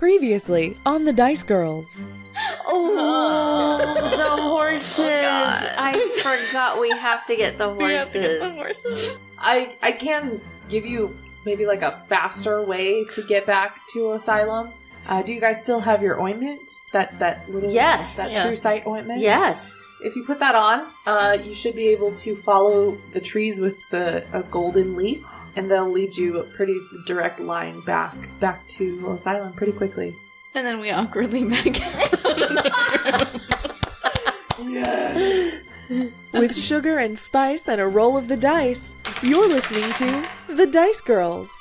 Previously on the Dice Girls. Oh, the horses. I forgot we have to get the horses. We have to get the horses. I can give you maybe like a faster way to get back to Asylum. Do you guys still have your ointment? That little true sight ointment? Yes. If you put that on, you should be able to follow the trees with a golden leaf, and they'll lead you a pretty direct line back to Asylum pretty quickly. And then we awkwardly back out. Yes! With sugar and spice and a roll of the dice, you're listening to the Dice Girls.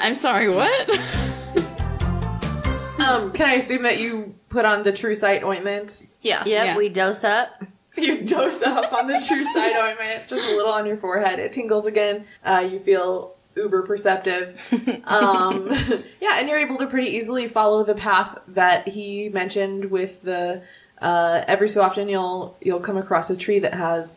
I'm sorry, what? Can I assume that you put on the True Sight ointment? Yep, Yeah. we dose up. You dose up on the True Sight ointment, just a little on your forehead. It tingles again. You feel uber perceptive. Yeah, and you're able to pretty easily follow the path that he mentioned with the... every so often you'll come across a tree that has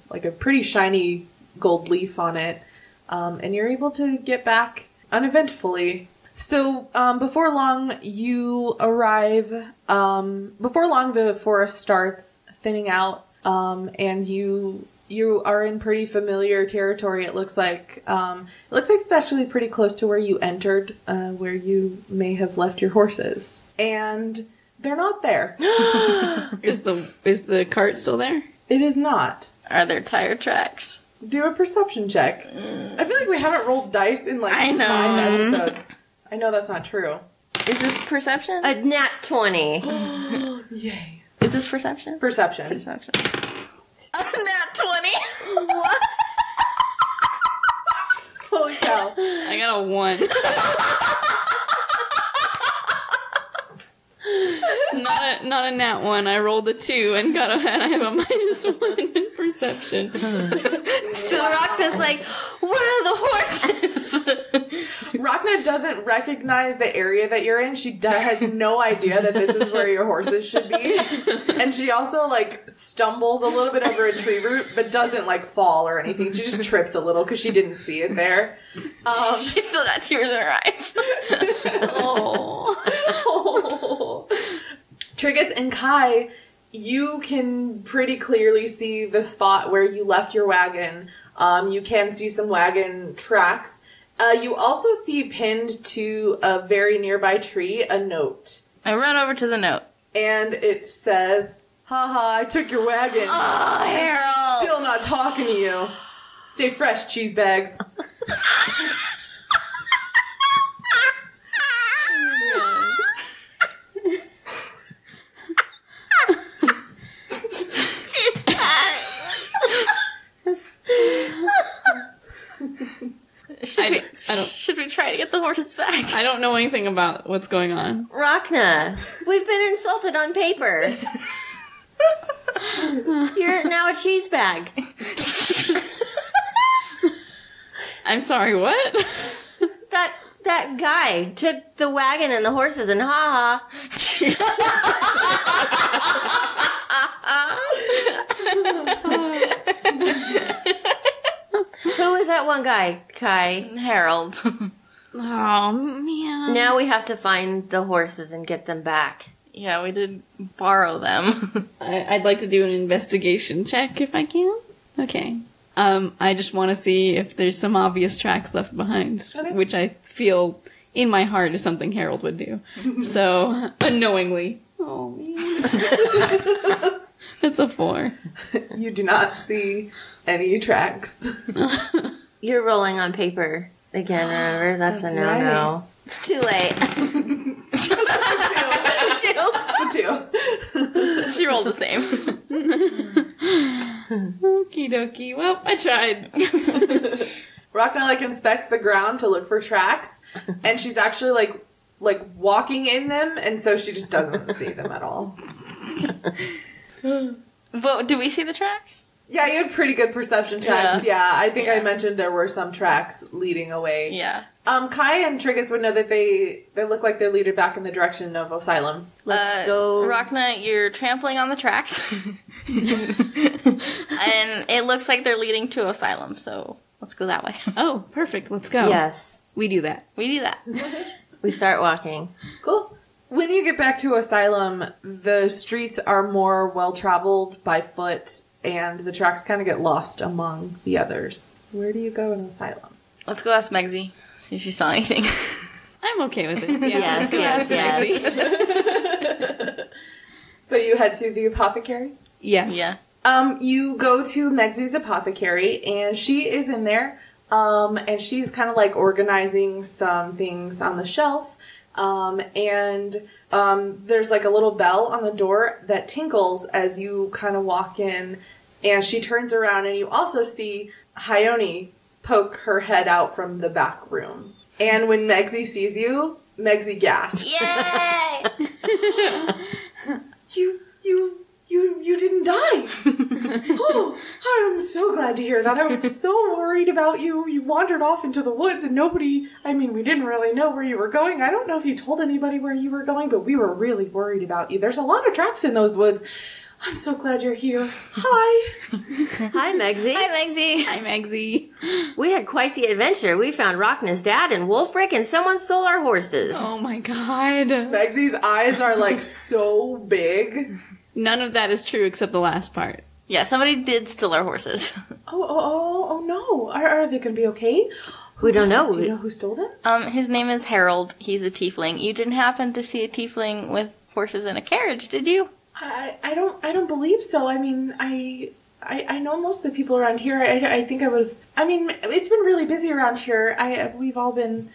like a pretty shiny gold leaf on it. And you're able to get back uneventfully. So, before long, you arrive, before long the forest starts thinning out, and you are in pretty familiar territory, it looks like. It's actually pretty close to where you entered, where you may have left your horses. And they're not there. Is the cart still there? It is not. Are there tire tracks? Do a perception check. I feel like we haven't rolled dice in like I know. 5 episodes. I know that's not true. Is this perception? A nat 20. Yay. Is this perception? Perception. A nat 20? What? Holy cow. I got a 1. Not a nat 1. I rolled a 2 and I have a -1 in perception. So Rhakna's like, where are the horses? Rhakna doesn't recognize the area that you're in. She has no idea that this is where your horses should be. And she also, like, stumbles a little bit over a tree root, but doesn't, like, fall or anything. She just trips a little because she didn't see it there. She still got tears in her eyes. Oh. Triggus and Kai, you can pretty clearly see the spot where you left your wagon. You can see some wagon tracks. You also see pinned to a very nearby tree a note. I run over to the note. And it says, haha, I took your wagon. Oh, Harold! Still not talking to you. Stay fresh, cheese bags. Should we try to get the horses back? I don't know anything about what's going on. Rhakna, we've been insulted on paper. You're now a cheese bag. I'm sorry, what? That guy took the wagon and the horses and ha-ha. Who was that one guy, Kai? Harold. Oh, man. Now we have to find the horses and get them back. Yeah, we did borrow them. I'd like to do an investigation check if I can. Okay. I just want to see if there's some obvious tracks left behind, which I feel in my heart is something Harold would do. So, unknowingly. Oh, man. It's a 4. You do not see any tracks. You're rolling on paper again, remember? That's a no-no. Right. It's too late. Two. She rolled the same. Okie dokie. Well, I tried. Rhakna, like, inspects the ground to look for tracks, and she's actually, like walking in them, and so she just doesn't see them at all. But do we see the tracks? Yeah, you had pretty good perception checks. Yeah, I think I mentioned there were some tracks leading away. Yeah. Kai and Triggus would know that they look like they're leading back in the direction of Asylum. Let's go. Rhakna, you're trampling on the tracks. And it looks like they're leading to Asylum, so let's go that way. Oh, perfect. Let's go. Yes. We do that. We do that. We start walking. Cool. When you get back to Asylum, the streets are more well-traveled by foot, and the tracks kind of get lost among the others. Where do you go in Asylum? Let's go ask Megsy, see if she saw anything. I'm okay with this. Yeah, Yes, let's go yes, ask Maxie. So you head to the apothecary? Yeah. Yeah. You go to Megsy's apothecary, and she is in there, and she's kind of like organizing some things on the shelf, and there's like a little bell on the door that tinkles as you kind of walk in, and she turns around, and you also see Hyone poke her head out from the back room. And when Megsy sees you, Megsy gasps. Yay! You didn't die. Oh, I'm so glad to hear that. I was so worried about you. You wandered off into the woods and we didn't really know where you were going. I don't know if you told anybody where you were going, but we were really worried about you. There's a lot of traps in those woods. I'm so glad you're here. Hi. Hi, Megsy. Hi, Megsy. Hi, Megsy. We had quite the adventure. We found Rhakna's dad and Wolfric, and someone stole our horses. Oh my god. Megsy's eyes are like so big. None of that is true except the last part. Yeah, somebody did steal our horses. Oh no. Are they going to be okay? We don't know. Do you know who stole them? His name is Harold. He's a tiefling. You didn't happen to see a tiefling with horses in a carriage, did you? I don't believe so. I mean, I know most of the people around here. I think I would have. I mean, it's been really busy around here. We've all been.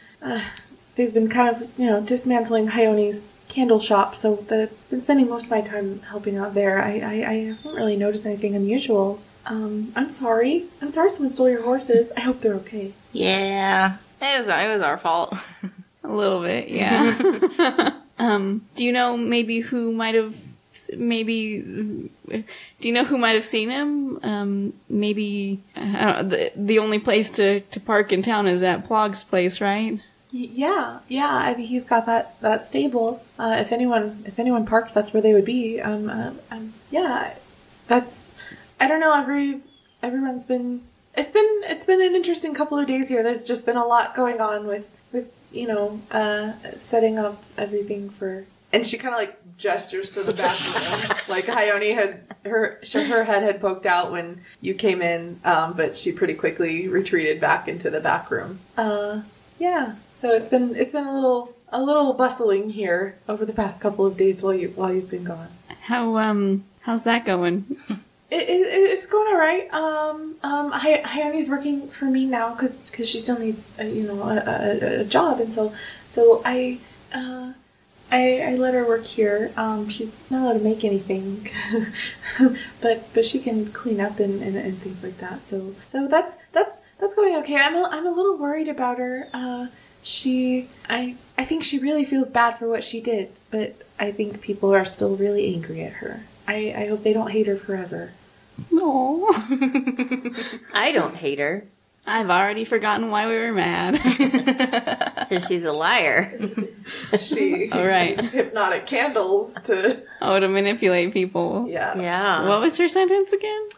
They've been kind of dismantling Hyone's candle shop, so I've been spending most of my time helping out there. I haven't really noticed anything unusual. I'm sorry. I'm sorry someone stole your horses. I hope they're okay. Yeah. It was our fault. A little bit, yeah. Do you know maybe who might have seen him? Maybe the only place to park in town is at Plog's place, right? Yeah. I mean, he's got that stable. If anyone parked, that's where they would be. Yeah. That's. I don't know. Everyone's been. It's been an interesting couple of days here. There's just been a lot going on with setting up everything for. And she kind of like gestures to the bathroom. Like Hyone had her head had poked out when you came in, but she pretty quickly retreated back into the back room. Yeah. So it's been a little bustling here over the past couple of days while you've been gone. How's that going? It's going all right. Hyone's working for me now because she still needs a job, and so I let her work here. She's not allowed to make anything, but she can clean up and things like that. So that's going okay. I'm a little worried about her. I think she really feels bad for what she did, but I think people are still really angry at her. I hope they don't hate her forever. No. I don't hate her. I've already forgotten why we were mad. Because she's a liar. She All right. used hypnotic candles to manipulate people. Yeah. What was her sentence again?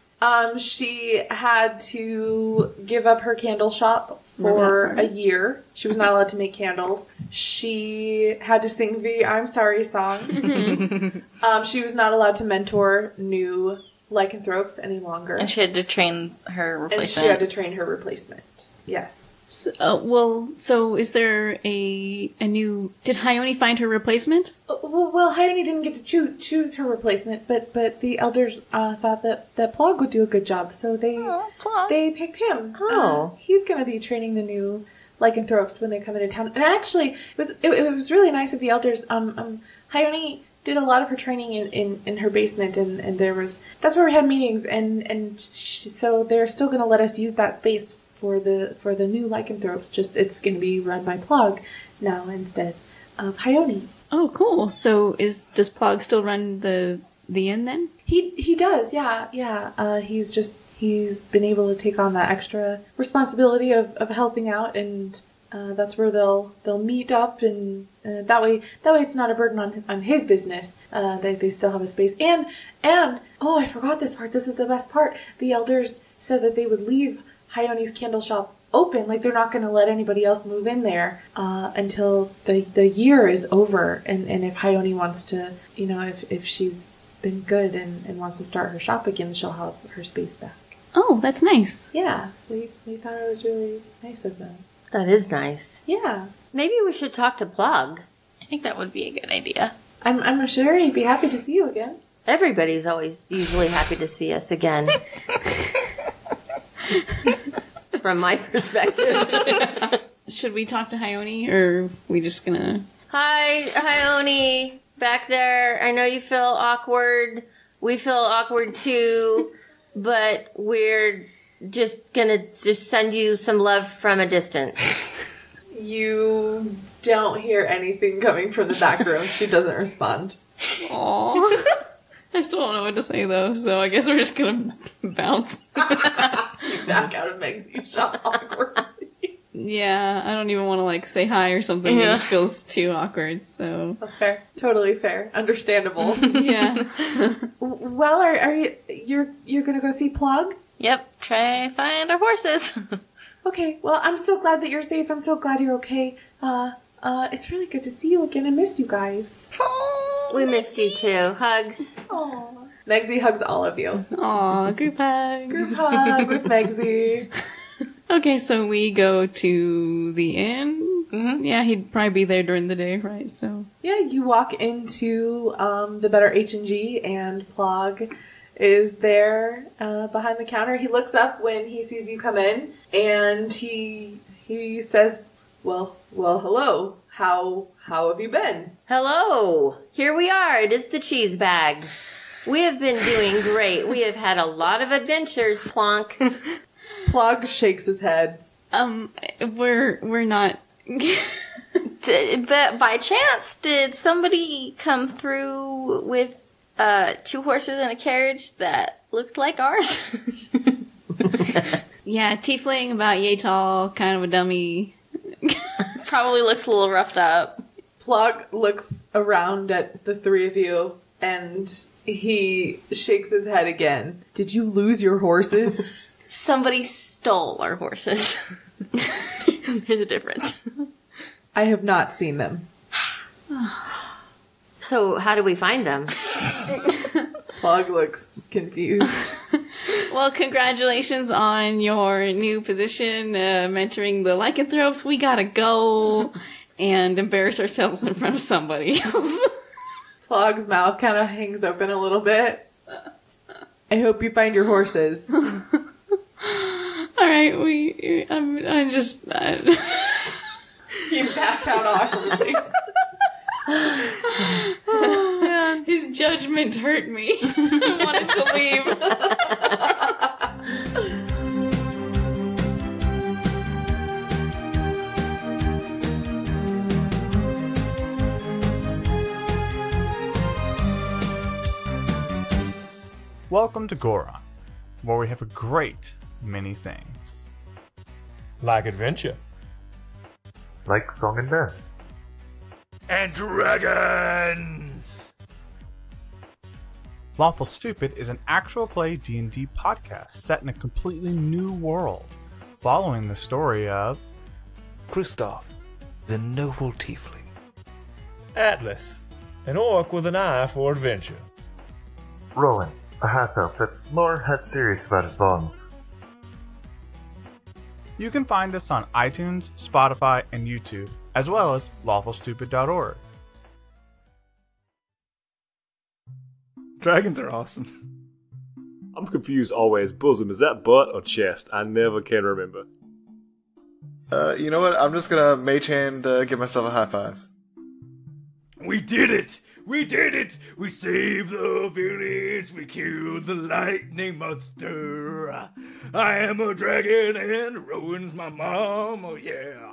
She had to give up her candle shop for a year. She was not allowed to make candles. She had to sing the I'm Sorry song. She was not allowed to mentor new lycanthropes any longer. And she had to train her replacement. Yes. So is there a new... Did Hyone find her replacement? Well, Hyone didn't get to choose her replacement, but the elders thought that Plog would do a good job, so they picked him. Oh. He's going to be training the new lycanthropes when they come into town. And actually, it was really nice of the elders. Hyone did a lot of her training in her basement, and that's where we had meetings, and so they're still going to let us use that space for the new lycanthropes. Just it's going to be run by Plog now instead of Hyone. Oh, cool. So does Plog still run the inn then? He does, yeah. He's just he's been able to take on that extra responsibility of helping out, and that's where they'll meet up, and that way it's not a burden on his business. They still have a space, and oh, I forgot this part. This is the best part. The elders said that they would leave Hyone's candle shop open, like they're not going to let anybody else move in there until the year is over, and if Hyone wants to, if she's been good and wants to start her shop again, she'll have her space back. Oh, that's nice. Yeah, we thought it was really nice of them. That is nice. Yeah. Maybe we should talk to Plug. I think that would be a good idea. I'm sure he'd be happy to see you again. Everybody's always usually happy to see us again. From my perspective. Should we talk to Hyone, or are we just gonna... Hi, Hyone. Back there. I know you feel awkward. We feel awkward too. But we're just gonna send you some love from a distance. You don't hear anything coming from the back room. She doesn't respond. Aww. I still don't know what to say, though, so I guess we're just gonna bounce. Back out of Meg's shop awkwardly. Yeah, I don't even want to, say hi or something. Yeah. It just feels too awkward, so... That's fair. Totally fair. Understandable. Yeah. Well, are you're gonna go see Plug? Yep, try find our horses. Okay, well, I'm so glad that you're safe. I'm so glad you're okay. It's really good to see you again. I missed you guys. We missed you too. Hugs. Aww. Megsy hugs all of you. Aw, group hug. Group hug with Megsy. Okay, so we go to the inn. Mm-hmm. Yeah, he'd probably be there during the day, right? So Yeah, you walk into the Better H&G, and Plog is there behind the counter. He looks up when he sees you come in, and he says, well, hello. How have you been? Hello. Here we are. It is the cheese bags. We have been doing great. We have had a lot of adventures, Plonk. Plog shakes his head. we're not. But by chance, did somebody come through with 2 horses and a carriage that looked like ours? Yeah, tiefling about yay tall, kind of a dummy. Probably looks a little roughed up. Plog looks around at the three of you, and he shakes his head again. Did you lose your horses? Somebody stole our horses. There's a difference. I have not seen them. So how do we find them? Plog looks confused. Well, congratulations on your new position, mentoring the lycanthropes. We gotta go and embarrass ourselves in front of somebody else. Plog's mouth kind of hangs open a little bit. I hope you find your horses. Alright, I'm just... You back out awkwardly. Oh, man. His judgment hurt me. I wanted to leave. Welcome to Goron, where we have a great many things. Like adventure. Like song and dance. And dragons! Lawful Stupid is an actual play D&D podcast set in a completely new world, following the story of Kristoff, the noble tiefling. Atlas, an orc with an eye for adventure. Rowan, a half-elf that's more half-serious about his bonds. You can find us on iTunes, Spotify, and YouTube, as well as lawfulstupid.org. Dragons are awesome. I'm confused always. Bosom, is that butt or chest? I never can remember. You know what? I'm just gonna mage hand give myself a high five. We did it! We did it! We saved the village! We killed the lightning monster! I am a dragon and Rowan's my mom, oh yeah!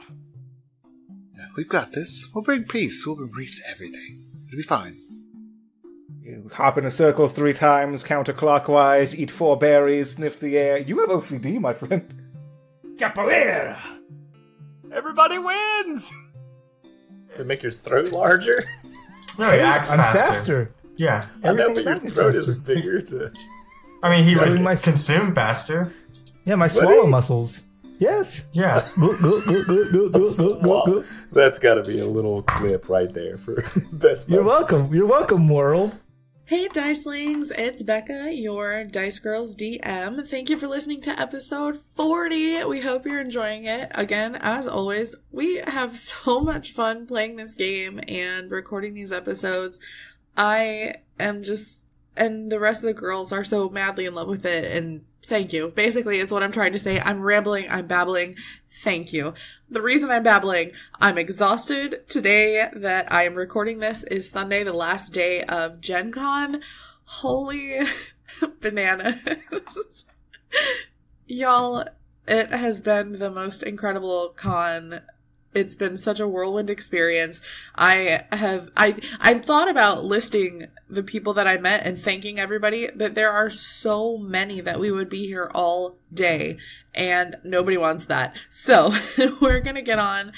We've got this. We'll bring peace. We'll bring peace to everything. It'll be fine. hop in a circle 3 times, counterclockwise, eat 4 berries, sniff the air. You have OCD, my friend. Capoeira! Everybody wins! Does it make your throat larger? No, he acts I'm faster. Yeah. I know, Everything but your about me is throat is faster. bigger to... I mean, he would my- consume faster. Yeah, my swallow muscles. Yes. Yeah. That's gotta be a little clip right there for best You're moments. welcome. You're welcome, world. Hey Dicelings, it's Becca, your Dice Girls DM. Thank you for listening to episode 40. We hope you're enjoying it. Again, as always, we have so much fun playing this game and recording these episodes. I am just, and the rest of the girls are so madly in love with it, and thank you. Basically is what I'm trying to say. I'm rambling, I'm babbling. Thank you. The reason I'm babbling, I'm exhausted. Today that I am recording this is Sunday, the last day of Gen Con. Holy bananas. Y'all, it has been the most incredible con. It's been such a whirlwind experience. I thought about listing the people that I met and thanking everybody, but there are so many that we would be here all day, and nobody wants that. So we're going to get on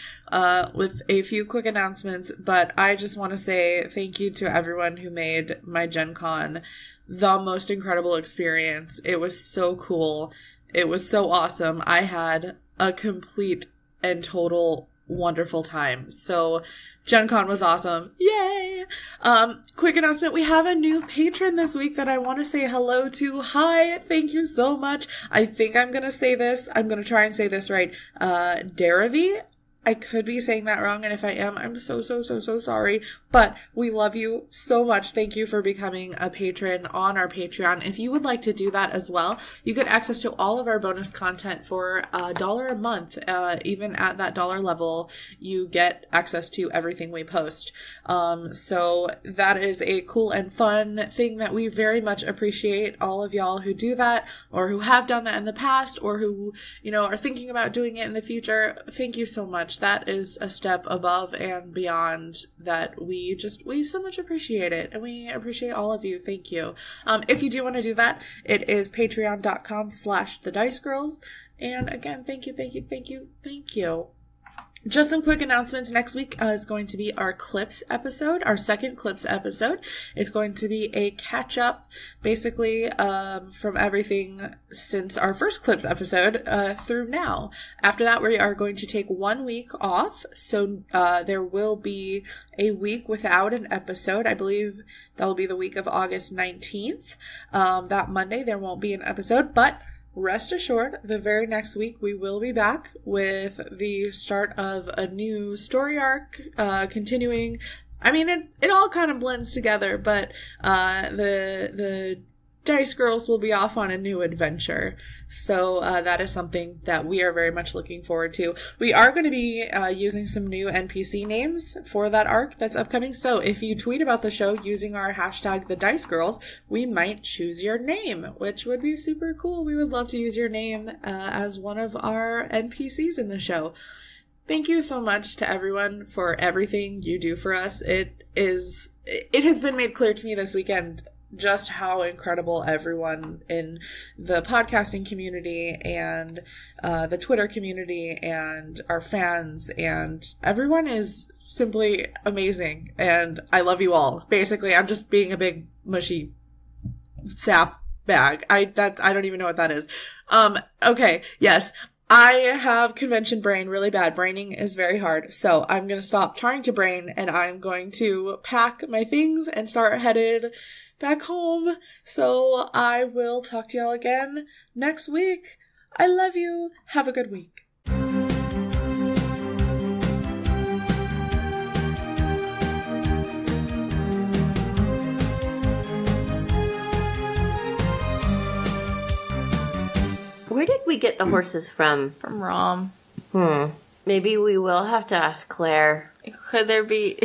with a few quick announcements, but I just want to say thank you to everyone who made my Gen Con the most incredible experience. It was so cool. It was so awesome. I had a complete and total wonderful time. So Gen Con was awesome. Yay! Quick announcement. We have a new patron this week that I want to say hello to. Hi. Thank you so much. I think I'm going to say this. I'm going to try and say this right. Daravi. I could be saying that wrong, and if I am, I'm so sorry. But we love you so much. Thank you for becoming a patron on our Patreon. If you would like to do that as well, you get access to all of our bonus content for $1 a month. Even at that $1 level, you get access to everything we post. So that is a cool and fun thing that we very much appreciate. All of y'all who do that, or who have done that in the past, or who, are thinking about doing it in the future. Thank you so much. That is a step above and beyond that we so much appreciate it, and we appreciate all of you. Thank you. If you do want to do that, it is patreon.com/thedicegirls. And again, thank you. Just some quick announcements. Next week is going to be our Clips episode, our second Clips episode. It's going to be a catch-up, basically, from everything since our first Clips episode through now. After that, we are going to take 1 week off, so there will be a week without an episode. I believe that will be the week of August 19th. That Monday, there won't be an episode, but rest assured, the very next week we will be back with the start of a new story arc, continuing. I mean, it all kind of blends together, but the Dice Girls will be off on a new adventure. So that is something that we are very much looking forward to. We are going to be using some new NPC names for that arc that's upcoming. So if you tweet about the show using our hashtag The Dice Girls, we might choose your name, which would be super cool. We would love to use your name as one of our NPCs in the show. Thank you so much to everyone for everything you do for us. It has been made clear to me this weekend just how incredible everyone in the podcasting community and the Twitter community and our fans and everyone is simply amazing. And I love you all. Basically, I'm just being a big mushy sap bag. I don't even know what that is. Okay. Yes. I have convention brain really bad. Braining is very hard. So I'm going to stop trying to brain, and I'm going to pack my things and start headed back home. So I will talk to y'all again next week. I love you. Have a good week. Where did we get the horses from? From Rom. Maybe we will have to ask Claire. Could there be...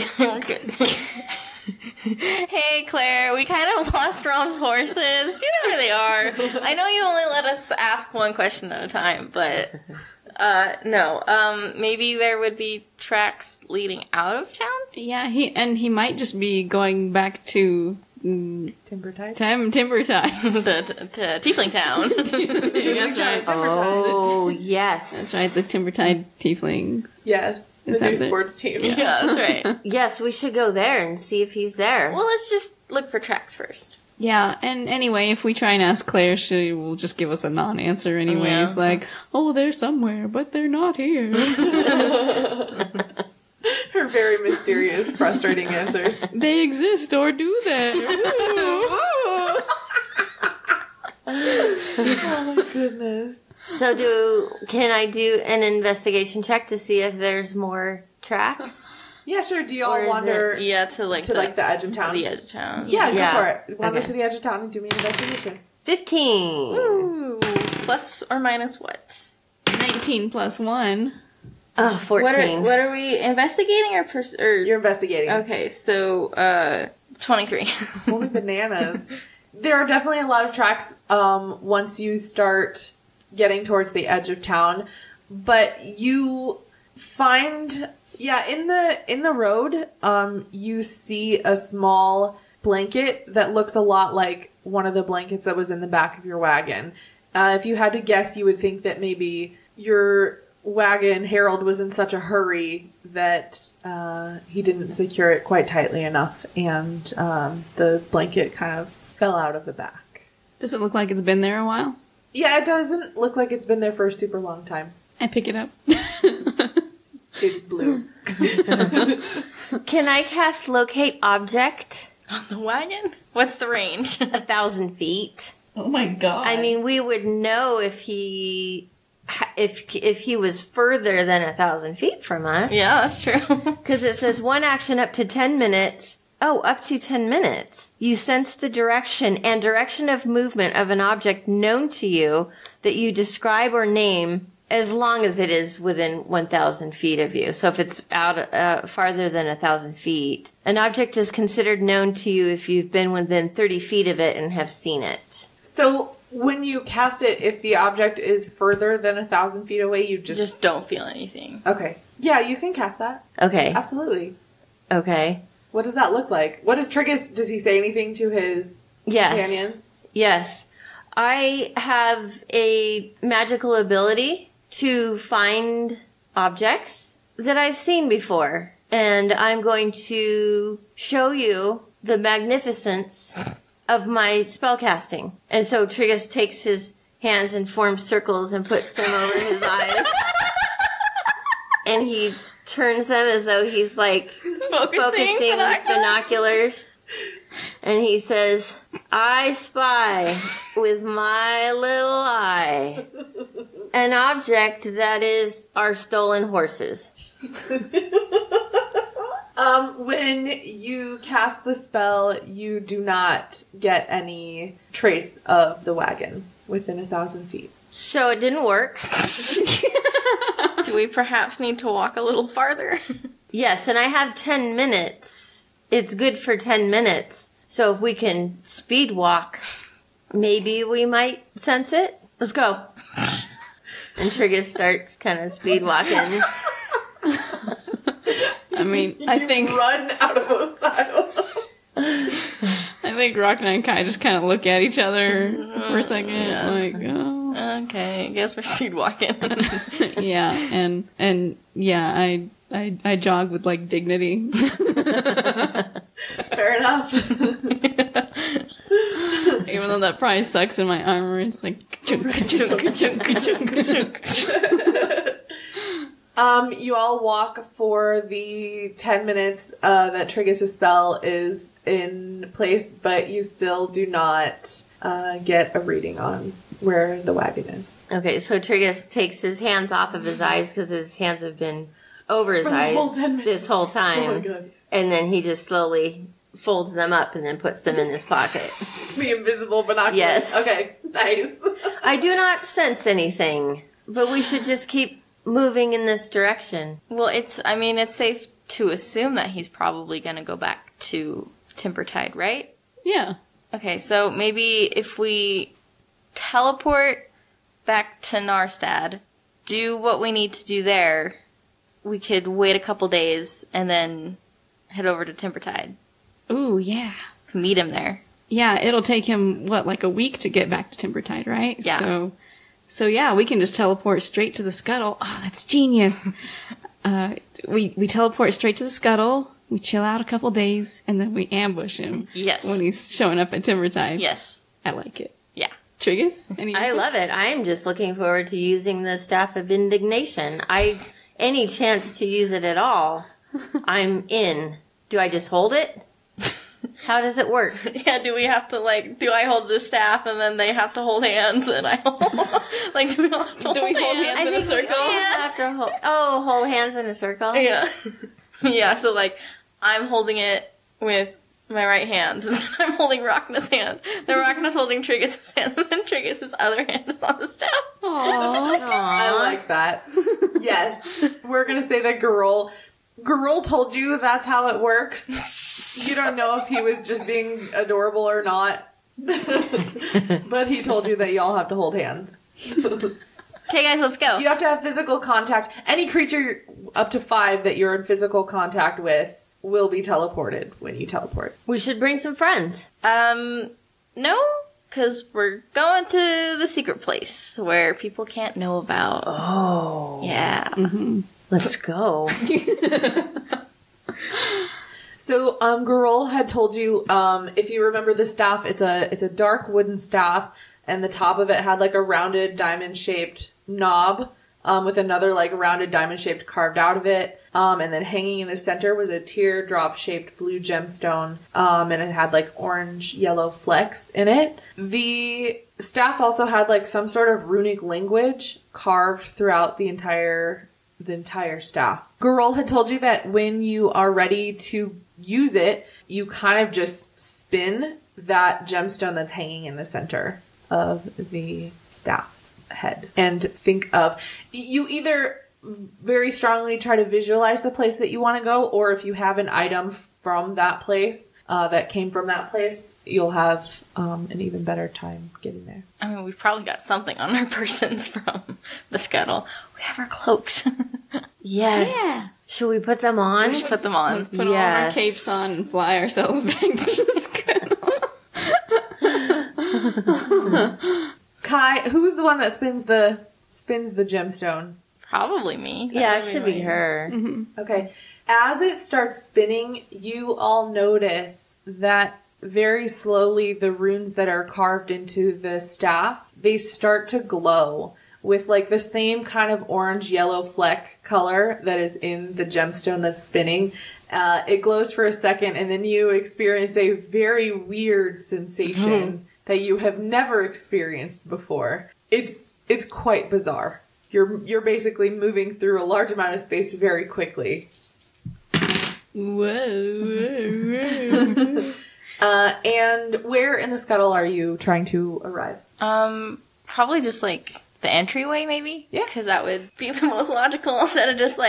Hey, Claire, we kind of lost Rom's horses. You know where they are. I know you only let us ask one question at a time, but no. Maybe there would be tracks leading out of town? Yeah, he might just be going back to Timbertide? Timbertide. the Tiefling Town. That's right. Oh, yes. That's right, the Timbertide Tieflings. Yes. The Is new that it? sports team. Yeah, that's right. Yes, we should go there and see if he's there. Well, let's just look for tracks first. Yeah, and anyway, if we try and ask Claire, she will just give us a non-answer anyways, Yeah. like, oh, they're somewhere, but they're not here. Her very mysterious, frustrating answers. They exist, or do they? Oh my goodness. So can I do an investigation check to see if there's more tracks? Yeah, sure. Do you Or all is wander Yeah, to like to the edge of town? the edge of town. Yeah, Yeah. go for it. Wander Okay. to the edge of town and do me an investigation. 15. Ooh. Plus or minus what? 19 plus 1. Oh, 14. What are we investigating or You're investigating. Okay, so 23. Holy bananas. There are definitely a lot of tracks once you start getting towards the edge of town, but you find in the road you see a small blanket that looks a lot like one of the blankets that was in the back of your wagon. If you had to guess, you would think that maybe your wagon, Harold, was in such a hurry that he didn't secure it quite tightly enough, and the blanket kind of fell out of the back. Does it look like it's been there a while? Yeah, it doesn't look like it's been there for a super long time. I pick it up. It's blue. Can I cast Locate Object? On the wagon? What's the range? 1,000 feet. Oh my god. I mean, we would know if he was further than 1,000 feet from us. Yeah, that's true. Because it says one action up to 10 minutes. Oh, up to 10 minutes. You sense the direction and direction of movement of an object known to you that you describe or name as long as it is within 1,000 feet of you. So if it's out farther than 1,000 feet, an object is considered known to you if you've been within 30 feet of it and have seen it. So when you cast it, if the object is further than 1,000 feet away, you just don't feel anything. Okay. Yeah, you can cast that. Okay. Absolutely. Okay. What does that look like? What does Triggus, does he say anything to his companions? Yes. I have a magical ability to find objects that I've seen before. And I'm going to show you the magnificence of my spellcasting. And so Triggus takes his hands and forms circles and puts them over his eyes. And he turns them as though he's like focusing with binoculars. And he says, I spy with my little eye an object that is our stolen horses. When you cast the spell, you do not get any trace of the wagon within 1,000 feet. So it didn't work. Do we perhaps need to walk a little farther? Yes, and I have 10 minutes. It's good for 10 minutes. So if we can speed walk, maybe we might sense it. Let's go. And Triggus starts kind of speed walking. I mean, I think run out of Osio. I think Rhakna and Kai just kind of look at each other for a second, like, oh. Okay, I guess we're speed walking. Yeah, and yeah, I jog with like dignity. Fair enough. Even though that probably sucks in my armor, it's like chunk, chunk, chunk, chunk, chunk. You all walk for the 10 minutes that Triggus' spell is in place, but you still do not get a reading on where the wagon is. Okay, so Triggus takes his hands off of his eyes because his hands have been over his For the eyes whole 10 minutes. this whole time. Oh my god. And then he just slowly folds them up and then puts them in his pocket. The invisible binoculars. Yes. Okay, nice. I do not sense anything, but we should just keep moving in this direction. Well, it's safe to assume that he's probably going to go back to Timbertide, right? Yeah. Okay, so maybe if we teleport back to Narstad, do what we need to do there, we could wait a couple days and then head over to Timbertide. Ooh, yeah. meet him there. Yeah, it'll take him, like a week to get back to Timbertide, right? Yeah. So yeah, we can just teleport straight to the scuttle. Oh, that's genius. We teleport straight to the scuttle, we chill out a couple days, and then we ambush him. Yes. When he's showing up at Timbertide. Yes. I like it. Yeah. Triggus? I love it. I'm just looking forward to using the Staff of Indignation. Any chance to use it at all, I'm in. Do I just hold it? How does it work? Yeah, do we have to, do I hold the staff and then they have to hold hands and I hold, do we all have to hold hands in a circle? Have to hold hands in a circle? Yeah. Yeah, so, I'm holding it with my right hand, and then I'm holding Rhakna's hand. Then Rhakna's holding Triggus' hand, and then Triggus' other hand is on the staff. Aww. I like that. Yes. We're gonna say that Garol told you that's how it works. You don't know if he was just being adorable or not. But he told you that y'all have to hold hands. Okay, guys, let's go. You have to have physical contact. Any creature up to 5 that you're in physical contact with will be teleported when you teleport. We should bring some friends. No, because we're going to the secret place where people can't know about. Oh. Yeah. Mm-hmm. Let's go. So, Garol had told you, if you remember the staff, it's a dark wooden staff, and the top of it had a rounded diamond-shaped knob, with another rounded diamond-shaped carved out of it. And then hanging in the center was a teardrop-shaped blue gemstone, and it had orange yellow flecks in it. The staff also had some sort of runic language carved throughout the entire staff. Garol had told you that when you are ready to use it, you kind of just spin that gemstone that's hanging in the center of the staff head. And think of, you either very strongly try to visualize the place that you want to go, or if you have an item from that place, that came from that place, you'll have an even better time getting there. I mean, we've probably got something on our persons from the scuttle. We have our cloaks. Yes. Yeah. Should we put them on? We should put them on. Let's put all our capes on and fly ourselves back to the scuttle. Kai, who's the one that spins the gemstone? Probably me. Yeah, it should be her. Mm-hmm. Okay. As it starts spinning, you all notice that very slowly the runes that are carved into the staff, they start to glow with the same kind of orange-yellow fleck color that is in the gemstone that's spinning. It glows for a second, and then you experience a very weird sensation that you have never experienced before. It's quite bizarre. You're basically moving through a large amount of space very quickly. Whoa. And where in the scuttle are you trying to arrive? Probably just the entryway, maybe? Yeah. Because that would be the most logical instead of just on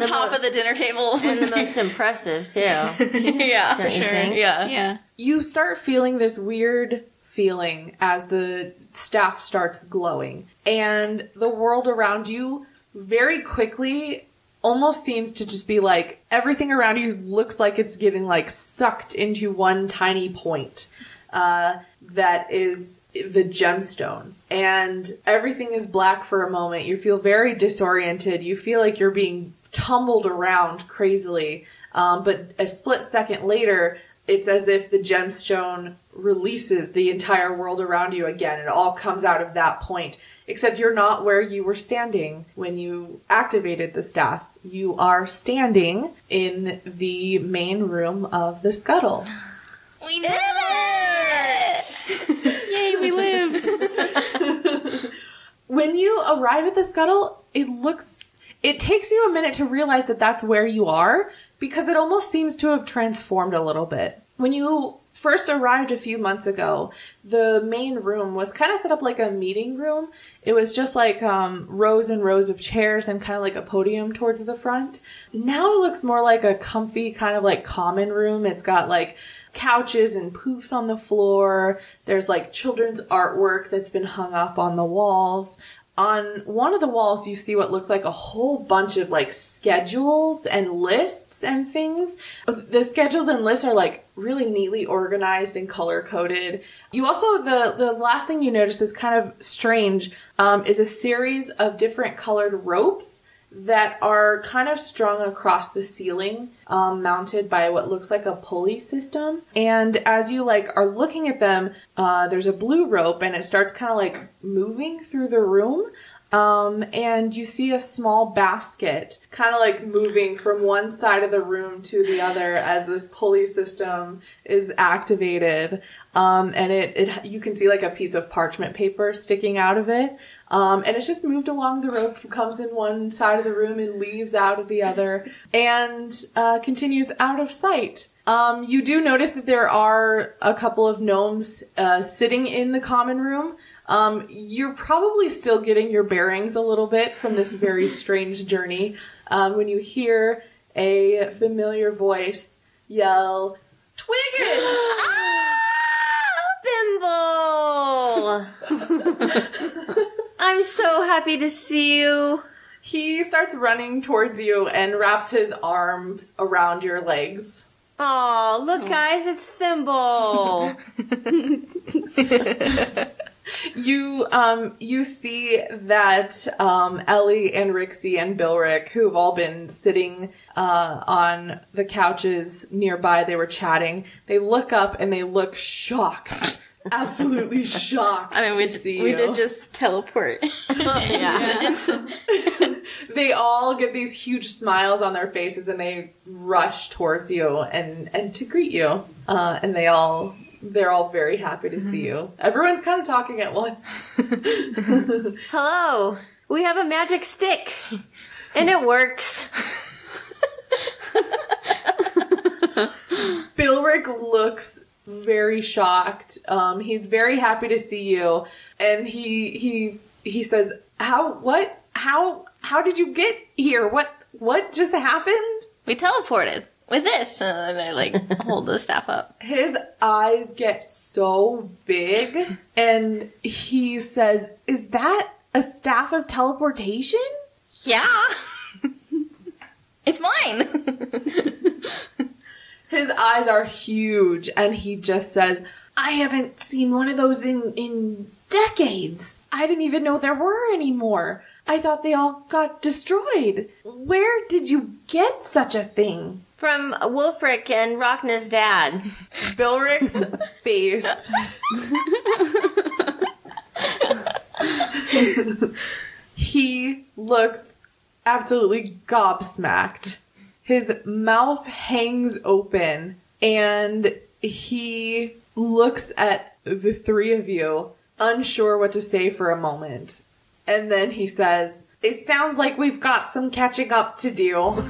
top of the dinner table. And the most impressive, too. Yeah, for sure. Yeah. You start feeling this weird feeling as the staff starts glowing. And the world around you very quickly almost seems to just be everything around you looks like it's getting sucked into one tiny point. That is the gemstone. And everything is black for a moment. You feel very disoriented. You feel like you're being tumbled around crazily. But a split second later, it's as if the gemstone releases the entire world around you again. It all comes out of that point. Except you're not where you were standing when you activated the staff. You are standing in the main room of the scuttle. We did it! Yay, we lived! When you arrive at the scuttle, it takes you a minute to realize that that's where you are, because it almost seems to have transformed a little bit. When you first arrived a few months ago, the main room was kind of set up like a meeting room. It was just rows and rows of chairs and kind of like a podium towards the front. Now it looks more like a comfy kind of common room. It's got couches and poofs on the floor. There's children's artwork that's been hung up on the walls. on one of the walls you see what looks like a whole bunch of like schedules and lists and things. The schedules and lists are like really neatly organized and color coded. You also, the last thing you notice is kind of strange, is a series of different colored ropes that are kind of strung across the ceiling, mounted by what looks like a pulley system. And as you like are looking at them, there's a blue rope and it starts kind of like moving through the room. And you see a small basket kind of like moving from one side of the room to the other as this pulley system is activated. And it you can see like a piece of parchment paper sticking out of it. And it's just moved along the rope, comes in one side of the room and leaves out of the other, and continues out of sight. You do notice that there are a couple of gnomes sitting in the common room. You're probably still getting your bearings a little bit from this very strange journey when you hear a familiar voice yell, "Triggus!" Thimble! I'm so happy to see you. He starts running towards you and wraps his arms around your legs. Oh, look guys, it's Thimble. You see that Ellie and Rixie and Bilrick, who have all been sitting on the couches nearby, they were chatting. They look up and they look shocked. Absolutely shocked. I mean, we did just teleport. Yeah. They all get these huge smiles on their faces and they rush towards you and to greet you. And they're all very happy to see you. Everyone's kind of talking at once. Hello. We have a magic stick. And it works. Bilrick looks very shocked. He's very happy to see you. And he says, How did you get here? What just happened? We teleported with this. And I like hold the staff up. His eyes get so big and he says, "Is that a staff of teleportation?" Yeah. It's mine. His eyes are huge and he just says, "I haven't seen one of those in decades. I didn't even know there were any more. I thought they all got destroyed. Where did you get such a thing?" From Wolfric and Rhakna's dad. Bilrick's face. He looks absolutely gobsmacked. His mouth hangs open and he looks at the three of you, unsure what to say for a moment. And then he says, "It sounds like we've got some catching up to do."